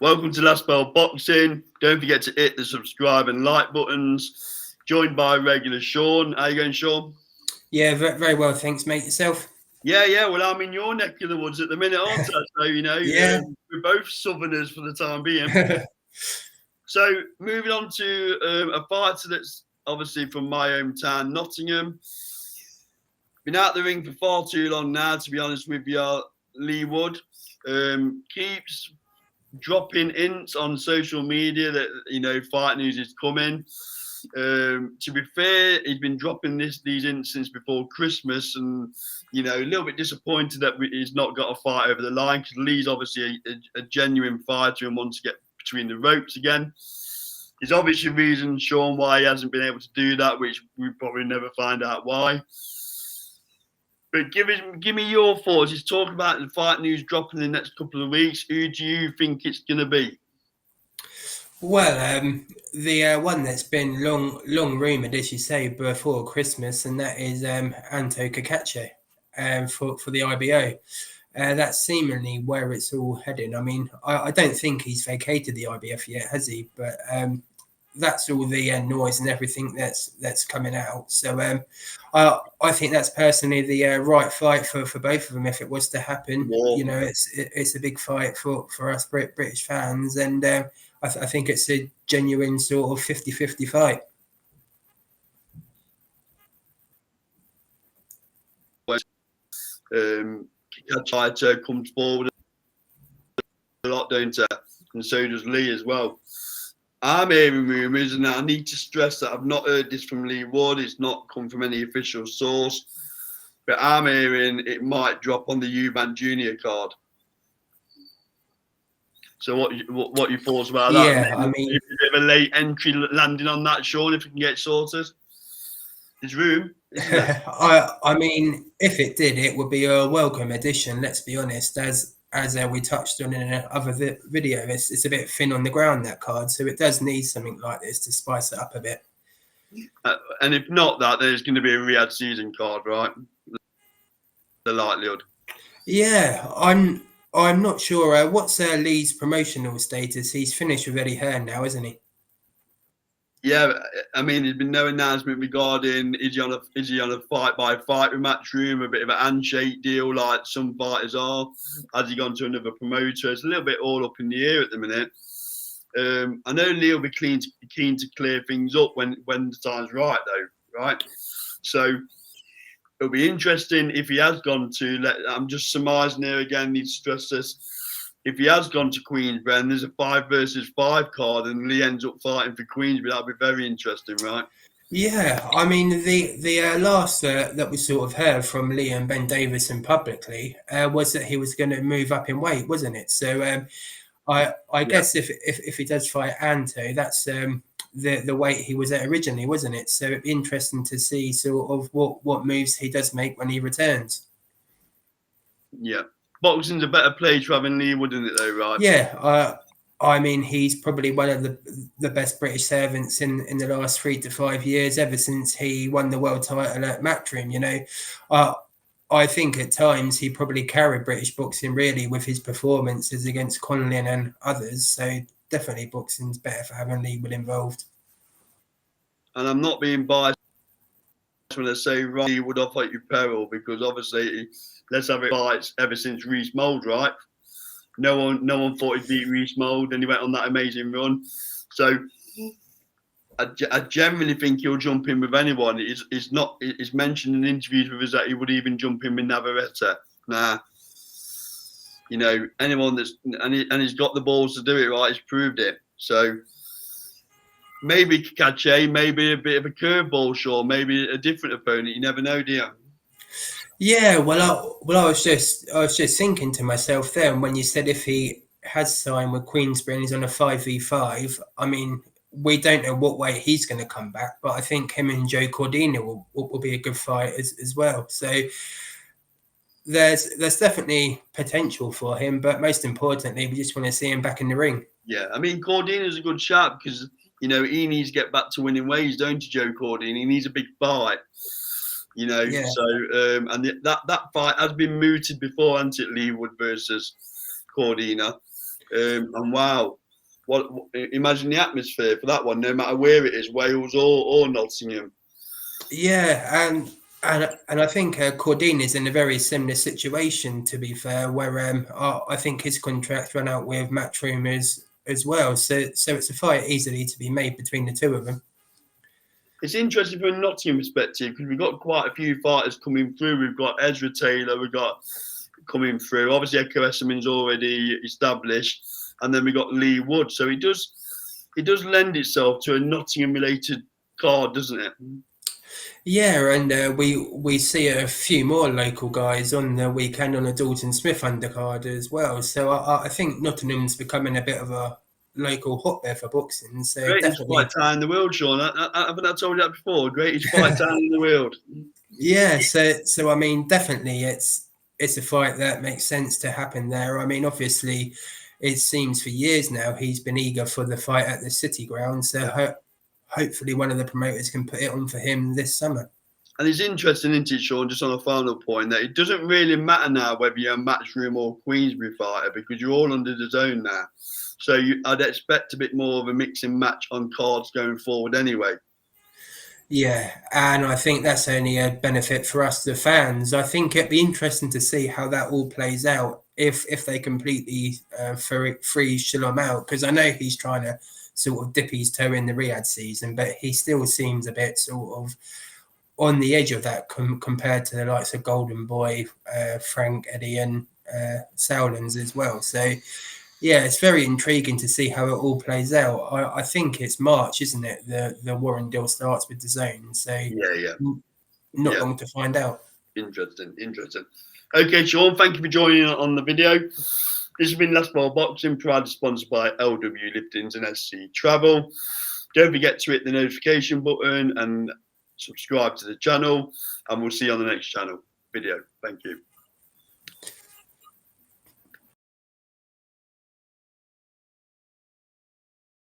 Welcome to Last Bell Boxing. Don't forget to hit the subscribe and like buttons. Joined by regular Sean. How you going, Sean? Yeah, very well, thanks, mate. Yourself? Yeah. Well, I'm in your neck of the woods at the minute, aren't I? So, Yeah. we're both Southerners for the time being. So, moving on to a fighter that's obviously from my hometown, Nottingham. Been out the ring for far too long now, to be honest with you. Leigh Wood keeps dropping hints on social media that fight news is coming. To be fair, he's been dropping these hints since before Christmas, and a little bit disappointed that he's not got a fight over the line because Leigh's obviously a genuine fighter and wants to get between the ropes again. There's obviously reasons, Sean, why he hasn't been able to do that, which we probably never find out why. But give me your thoughts. He's talking about the fight news dropping in the next couple of weeks. Who do you think it's going to be? Well, the one that's been long rumoured, as you say, before Christmas, and that is Anto Cacace for the IBO. That's seemingly where it's all heading. I mean, I don't think he's vacated the IBF yet, has he? But that's all the noise and everything that's coming out. So I think that's personally the right fight for both of them if it was to happen. Yeah. It's a big fight for us British fans, and I think it's a genuine sort of 50-50 fight. Cacace comes forward a lot, don't he? And so does Leigh as well. I'm hearing rumours, and I need to stress that I've not heard this from Leigh Wood. It's not come from any official source. But I'm hearing it might drop on the Eubank Junior card. So what your thoughts about that? Yeah, I mean, a bit of a late entry landing on that, Sean, if we can get sorted. There's room. I mean, if it did, it would be a welcome addition, let's be honest. As we touched on in another video, it's a bit thin on the ground, that card, so it does need something like this to spice it up a bit. And if not that, there's going to be a Riyadh season card, right? The likelihood. Yeah, I'm not sure. What's Leigh's promotional status? He's finished with Eddie Hearn now, isn't he? Yeah, I mean, there's been no announcement regarding is he on a fight by fight with Matchroom, a bit of a handshake deal like some fighters are. Has he gone to another promoter? It's a little bit all up in the air at the minute. I know Leigh will be keen to clear things up when the time's right, though, right? So it'll be interesting if he has gone to. I'm just surmising here again. Need to stress this. If he has gone to Queensbury and there's a 5 versus 5 card and Leigh ends up fighting for Queensbury, that'll be very interesting, right? Yeah, I mean, the last that we sort of heard from Leigh and Ben Davison publicly was that he was going to move up in weight, wasn't it? So I guess if he does fight Anto, that's the weight he was at originally, wasn't it? So it'd be interesting to see sort of what moves he does make when he returns. Yeah. Boxing's a better place for having Leigh Wood in it, though, right? Yeah, I mean, he's probably one of the best British servants in the last 3 to 5 years, ever since he won the world title at Matchroom. I think at times he probably carried British boxing really with his performances against Conlan and others. So definitely boxing's better for having Leigh Wood involved. And I'm not being biased when I say Leigh Wood off at your peril, because obviously let's have it fights ever since Reece Mould, right? No one thought he'd beat Reece Mould, and he went on that amazing run. So I generally think he'll jump in with anyone. It's mentioned in interviews with us that he would even jump in with Navarrete. Nah, anyone and he's got the balls to do it, right? He's proved it. So maybe Cacace, maybe a bit of a curveball, sure, maybe a different opponent. You never know, do you? Yeah, well, I was just thinking to myself then when you said if he has signed with Queensbury and he's on a 5v5. I mean, we don't know what way he's going to come back, but I think him and Joe Cordina will be a good fight as well. So there's definitely potential for him, but most importantly, we just want to see him back in the ring. Yeah, I mean, Cordina's a good shot because he needs to get back to winning ways, don't you, Joe Cordina? He needs a big fight. Yeah. So and that fight has been mooted before, hasn't it? Leigh Wood versus Cordina. And wow, imagine the atmosphere for that one, no matter where it is, Wales or Nottingham. Yeah, and I think Cordine is in a very similar situation, to be fair, where I think his contract ran out with Matchroom as well. So it's a fight easily to be made between the two of them. It's interesting from a Nottingham perspective because we've got quite a few fighters coming through. We've got Ezra Taylor, we've got coming through. Obviously, Eko Esserman's already established, and then we got Leigh Wood. So it does lend itself to a Nottingham-related card, doesn't it? Yeah, and we see a few more local guys on the weekend on a Dalton Smith undercard as well. So I think Nottingham's becoming a bit of a local hotbed for boxing. So Greatest definitely, fight town in the world, Sean. Haven't I told you that before? Greatest fight town in the world. yeah. So I mean, definitely, it's a fight that makes sense to happen there. I mean, obviously, it seems for years now he's been eager for the fight at the City Ground. So hopefully, one of the promoters can put it on for him this summer. And it's interesting, isn't it, Sean, just on a final point, that it doesn't really matter now whether you're a Matchroom or Queensbury fighter because you're all under the zone now. So I'd expect a bit more of a mix and match on cards going forward anyway. Yeah, and I think that's only a benefit for us, the fans. I think it'd be interesting to see how that all plays out if they completely freeze Shalom out, because I know he's trying to sort of dip his toe in the Riyadh season, but he still seems a bit sort of on the edge of that compared to the likes of Golden Boy, Frank, Eddie, and Sowlands as well. So yeah, it's very intriguing to see how it all plays out. I think it's March, isn't it? The Warren deal starts with the zone, so Yeah. not long to find out. Interesting. Okay, Sean, thank you for joining on the video. This has been Last Ball Boxing, proudly sponsored by LW Liftings and SC Travel. Don't forget to hit the notification button and subscribe to the channel, and we'll see you on the next video. Thank you.